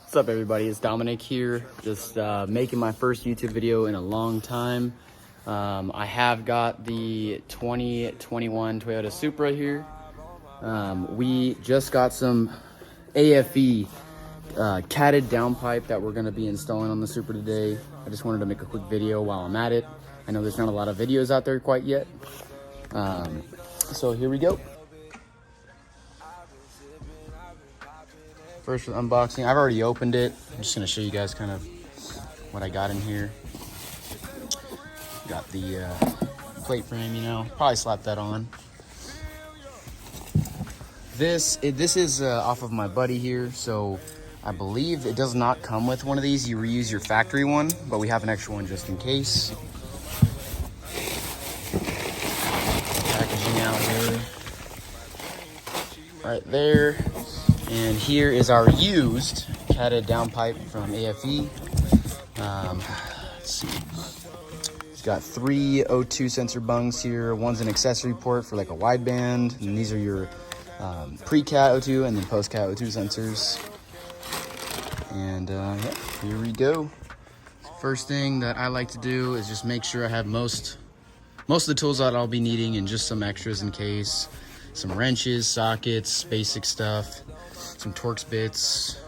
What's up, everybody? It's Dominic here, just making my first YouTube video in a long time. I have got the 2021 Toyota Supra here. We just got some AFE catted downpipe that we're going to be installing on the Supra today. I just wanted to make a quick video while I'm at it. I know there's not a lot of videos out there quite yet. So here we go. First with unboxing, I've already opened it. I'm just gonna show you guys kind of what I got in here. Got the plate frame, you know, probably slap that on. This is off of my buddy here, so I believe it does not come with one of these. You reuse your factory one, but we have an extra one just in case. Packaging out here, right there. And here is our used catted downpipe from AFE. Let's see. It's got 3 O2 sensor bungs here. One's an accessory port for like a wideband, and these are your pre-cat O2 and then post-cat O2 sensors. And yeah, here we go. First thing that I like to do is just make sure I have most of the tools that I'll be needing and just some extras in case. Some wrenches, sockets, basic stuff. Some Torx bits,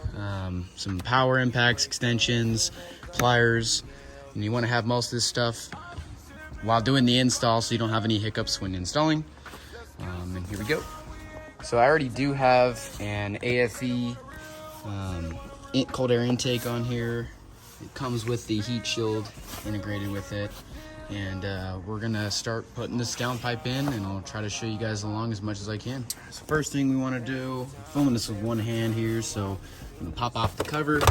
some power impacts, extensions, pliers, and you want to have most of this stuff while doing the install so you don't have any hiccups when installing. And here we go. So I already do have an AFE cold air intake on here. It comes with the heat shield integrated with it. And we're gonna start putting this downpipe in, and I'll try to show you guys along as much as I can. So first thing we want to do, I'm filming this with one hand here, so I'm gonna pop off the cover,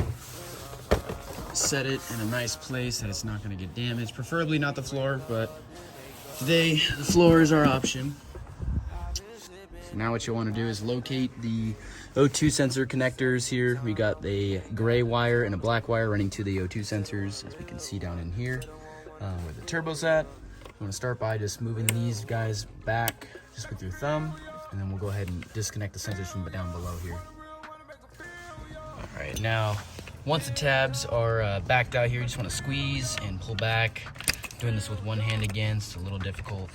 set it in a nice place that it's not gonna get damaged, preferably not the floor, but today the floor is our option. So now what you want to do is locate the O2 sensor connectors here. We got a gray wire and a black wire running to the O2 sensors, as we can see down in here. Where the turbo's at. I'm going to start by just moving these guys back just with your thumb, and then we'll go ahead and disconnect the sensors from down below here. All right, now once the tabs are backed out here, you just want to squeeze and pull back. Doing this with one hand again, it's a little difficult.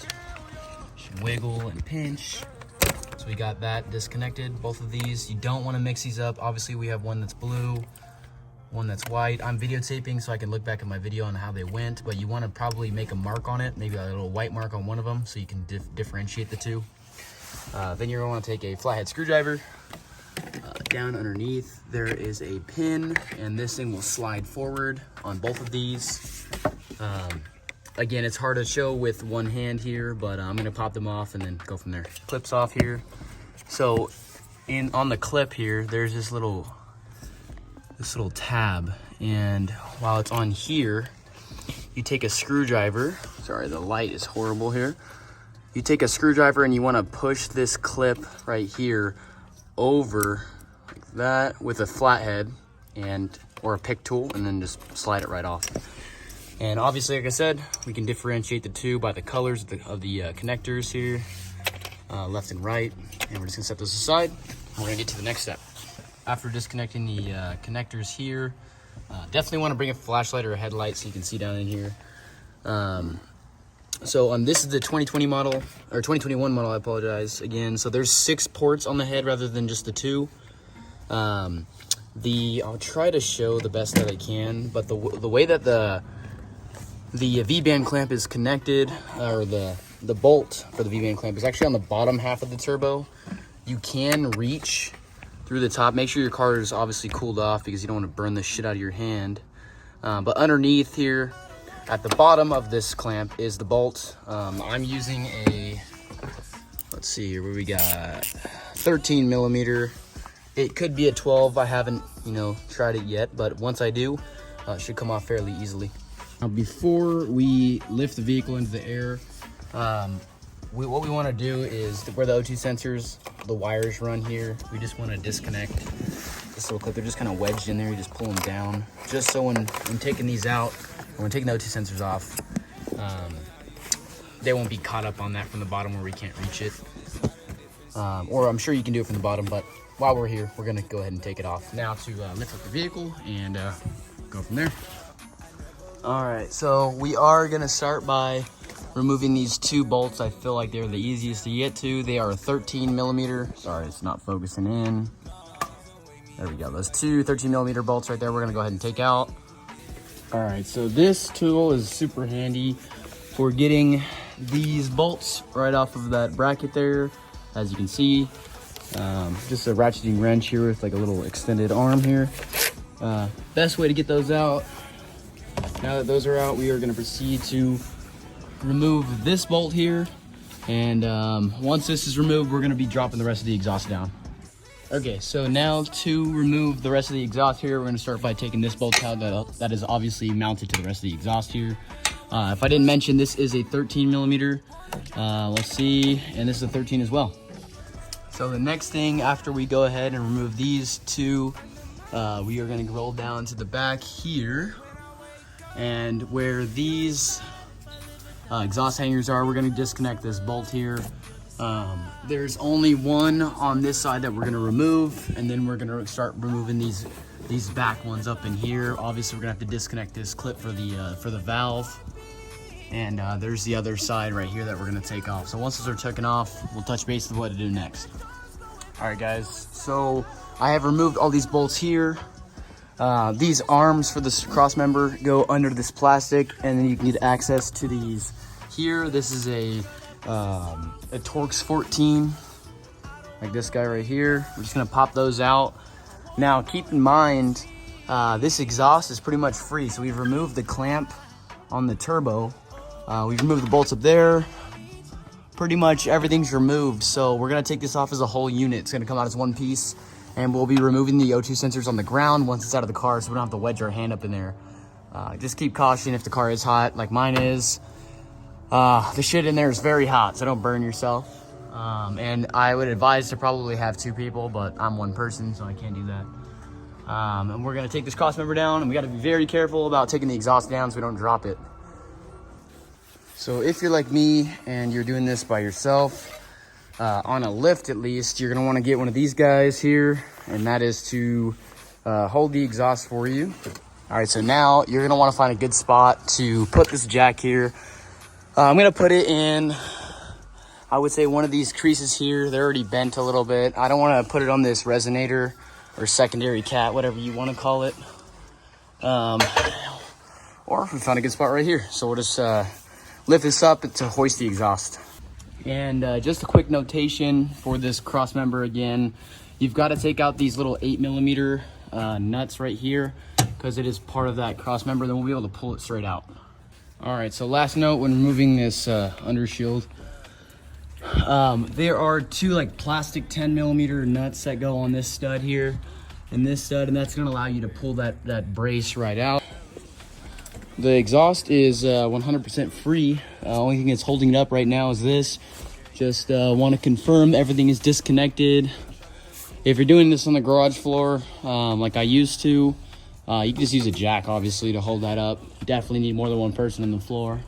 Just wiggle and pinch. So we got that disconnected, both of these. You don't want to mix these up. Obviously we have one that's blue, one that's white. I'm videotaping so I can look back at my video on how they went, but you want to probably make a mark on it, maybe a little white mark on one of them so you can differentiate the two. Then you're going to want to take a flathead screwdriver. Down underneath there is a pin, and this thing will slide forward on both of these. Again, it's hard to show with one hand here, but I'm going to pop them off and then go from there. Clips off here. So on the clip here, there's this little tab, and while it's on here, you take a screwdriver. Sorry, the light is horrible here. You take a screwdriver and you want to push this clip right here over like that with a flathead or a pick tool, and then just slide it right off. And obviously, like I said, we can differentiate the two by the colors of the connectors here, left and right. And we're just gonna set those aside, and we're gonna get to the next step. After disconnecting the connectors here, definitely want to bring a flashlight or a headlight so you can see down in here. So this is the 2020 model, or 2021 model, I apologize again. So there's 6 ports on the head rather than just the 2. I'll try to show the best that I can, but the way that the V-band clamp is connected, or the bolt for the V-band clamp is actually on the bottom half of the turbo. You can reach through the top. Make sure your car is obviously cooled off because you don't want to burn the shit out of your hand. But underneath here, at the bottom of this clamp is the bolt. I'm using let's see here, where we got 13 millimeter. It could be a 12. I haven't, tried it yet, but once I do, it should come off fairly easily. Now, before we lift the vehicle into the air, what we want to do is where the O2 sensors, the wires run here, we just want to disconnect this little clip. They're just kind of wedged in there. You just pull them down, just so when taking these out, or when taking the O2 sensors off, they won't be caught up on that from the bottom where we can't reach it. Or I'm sure you can do it from the bottom, but while we're here, we're gonna go ahead and take it off now to lift up the vehicle and go from there. All right, so we are gonna start by removing these 2 bolts. I feel like they're the easiest to get to. They are 13 millimeter. Sorry, it's not focusing in. There we go, those 2 13 millimeter bolts right there, we're gonna go ahead and take out. All right, so this tool is super handy for getting these bolts right off of that bracket there. As you can see, just a ratcheting wrench here with like a little extended arm here. Best way to get those out. Now that those are out, we are gonna proceed to remove this bolt here. And once this is removed, we're gonna be dropping the rest of the exhaust down. Okay, so now to remove the rest of the exhaust here, we're gonna start by taking this bolt out that is obviously mounted to the rest of the exhaust here. If I didn't mention, this is a 13 millimeter. Let's see, and this is a 13 as well. So the next thing after we go ahead and remove these 2, we are gonna roll down to the back here. And where these exhaust hangers are, we're gonna disconnect this bolt here. There's only one on this side that we're gonna remove, and then we're gonna start removing these back ones up in here. Obviously, we're gonna have to disconnect this clip for the valve. And there's the other side right here that we're gonna take off. So once those are taken off, we'll touch base with what to do next. All right, guys, so I have removed all these bolts here. These arms for this cross member go under this plastic, and then you can get access to these here. This is a Torx 14, like this guy right here. We're just gonna pop those out. Now, keep in mind, this exhaust is pretty much free. So we've removed the clamp on the turbo. We've removed the bolts up there. Pretty much everything's removed. So we're gonna take this off as a whole unit. It's gonna come out as one piece. And we'll be removing the O2 sensors on the ground once it's out of the car, so we don't have to wedge our hand up in there. Just keep caution if the car is hot, like mine is. The shit in there is very hot, so don't burn yourself. And I would advise to probably have 2 people, but I'm one person, so I can't do that. And we're gonna take this cross member down, and we gotta be very careful about taking the exhaust down so we don't drop it. So if you're like me and you're doing this by yourself, on a lift at least, you're gonna wanna get one of these guys here, and that is to hold the exhaust for you. All right, so now you're gonna wanna find a good spot to put this jack here. I'm gonna put it in, I would say, one of these creases here. They're already bent a little bit. I don't wanna put it on this resonator or secondary cat, whatever you wanna call it. Or we found a good spot right here. So we'll just lift this up to hoist the exhaust. And just a quick notation for this cross member again, you've got to take out these little 8 millimeter nuts right here, because it is part of that cross member. Then we'll be able to pull it straight out. All right, so last note when removing this undershield, there are 2 like plastic 10 millimeter nuts that go on this stud here and this stud, and that's going to allow you to pull that brace right out. The exhaust is 100% free. Only thing that's holding it up right now is this. Just want to confirm everything is disconnected. If you're doing this on the garage floor, like I used to, you can just use a jack, obviously, to hold that up. You definitely need more than one person on the floor.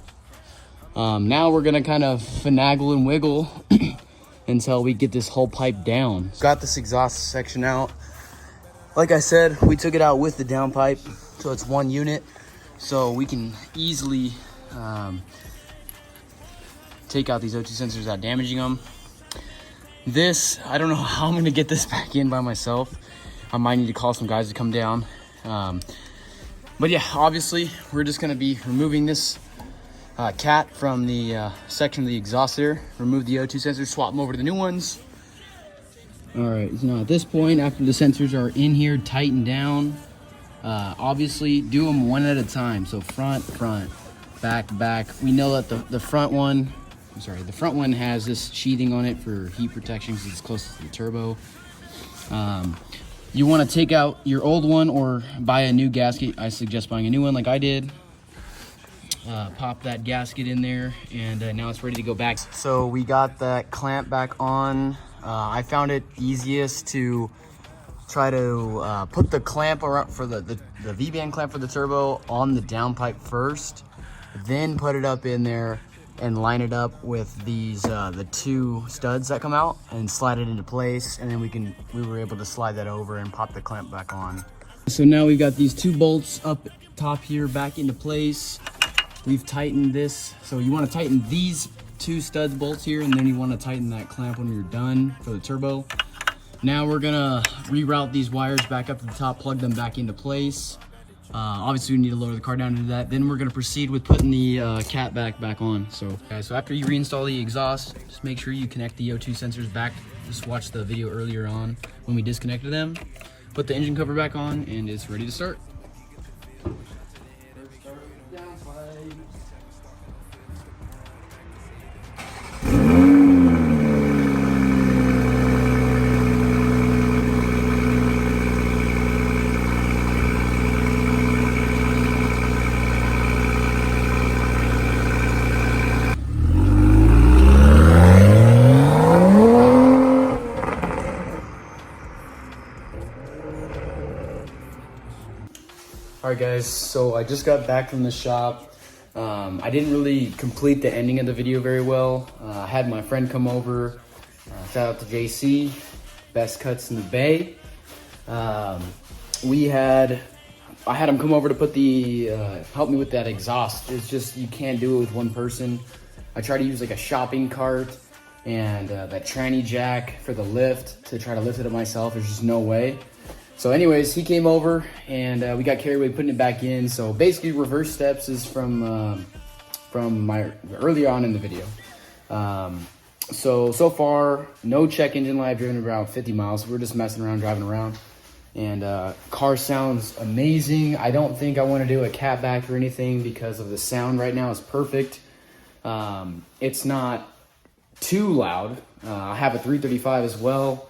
Now we're gonna kind of finagle and wiggle until we get this whole pipe down. Got this exhaust section out. Like I said, we took it out with the downpipe, so it's one unit. So we can easily take out these O2 sensors without damaging them. This, I don't know how I'm gonna get this back in by myself. I might need to call some guys to come down. But yeah, obviously, we're just gonna be removing this cat from the section of the exhaust there. Remove the O2 sensors, swap them over to the new ones. All right, so now at this point, after the sensors are in here, tightened down, obviously do them one at a time. So front, back. We know that the front one has this sheathing on it for heat protection because it's closest to the turbo. You want to take out your old one or buy a new gasket. I suggest buying a new one like I did. Pop that gasket in there, and now it's ready to go back. So we got that clamp back on. I found it easiest to try to put the clamp around for the V-band clamp for the turbo on the downpipe first, then put it up in there, and line it up with these the 2 studs that come out and slide it into place, and then we were able to slide that over and pop the clamp back on. So now we've got these 2 bolts up top here back into place. We've tightened this, so you want to tighten these 2 studs bolts here, and then you want to tighten that clamp when you're done for the turbo. Now we're gonna reroute these wires back up to the top, plug them back into place. Obviously we need to lower the car down to do that. Then we're gonna proceed with putting the cat back on. So after you reinstall the exhaust, just make sure you connect the O2 sensors back. Just watch the video earlier on when we disconnected them. Put the engine cover back on and it's ready to start. Alright guys, so I just got back from the shop. I didn't really complete the ending of the video very well. I had my friend come over. Shout out to JC, best cuts in the Bay. I had him come over to put the, help me with that exhaust. It's just, you can't do it with one person. I tried to use like a shopping cart and that tranny jack for the lift to try to lift it up myself. There's just no way. So anyways, he came over and we got carried away putting it back in. So basically reverse steps is from my earlier on in the video. So far, no check engine light. I've driven around 50 miles. We're just messing around, driving around. And car sounds amazing. I don't think I want to do a cat back or anything because of the sound right now is perfect. It's not too loud. I have a 335 as well.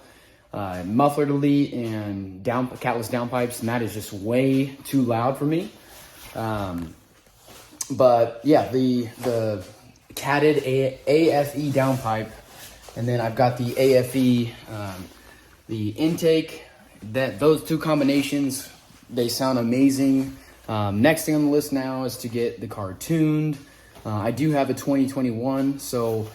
Muffler delete and catless downpipes, and that is just way too loud for me. But yeah, the catted AFE downpipe, and then I've got the AFE, the intake. Those 2 combinations, they sound amazing. Next thing on the list now is to get the car tuned. I do have a 2021, so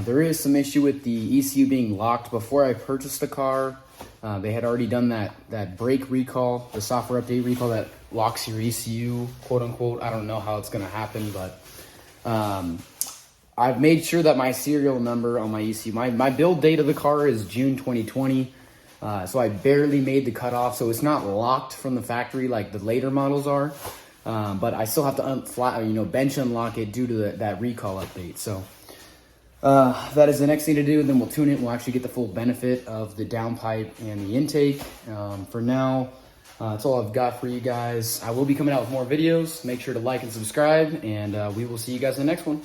there is some issue with the ECU being locked. Before I purchased the car, they had already done that brake recall, the software update recall that locks your ECU, quote unquote. I don't know how it's gonna happen, but I've made sure that my serial number on my ECU, my build date of the car is June 2020, so I barely made the cutoff, so it's not locked from the factory like the later models are, but I still have to bench unlock it due to that recall update. So that is the next thing to do. Then we'll tune it. We'll actually get the full benefit of the downpipe and the intake. For now, that's all I've got for you guys. I will be coming out with more videos. Make sure to like and subscribe, and we will see you guys in the next one.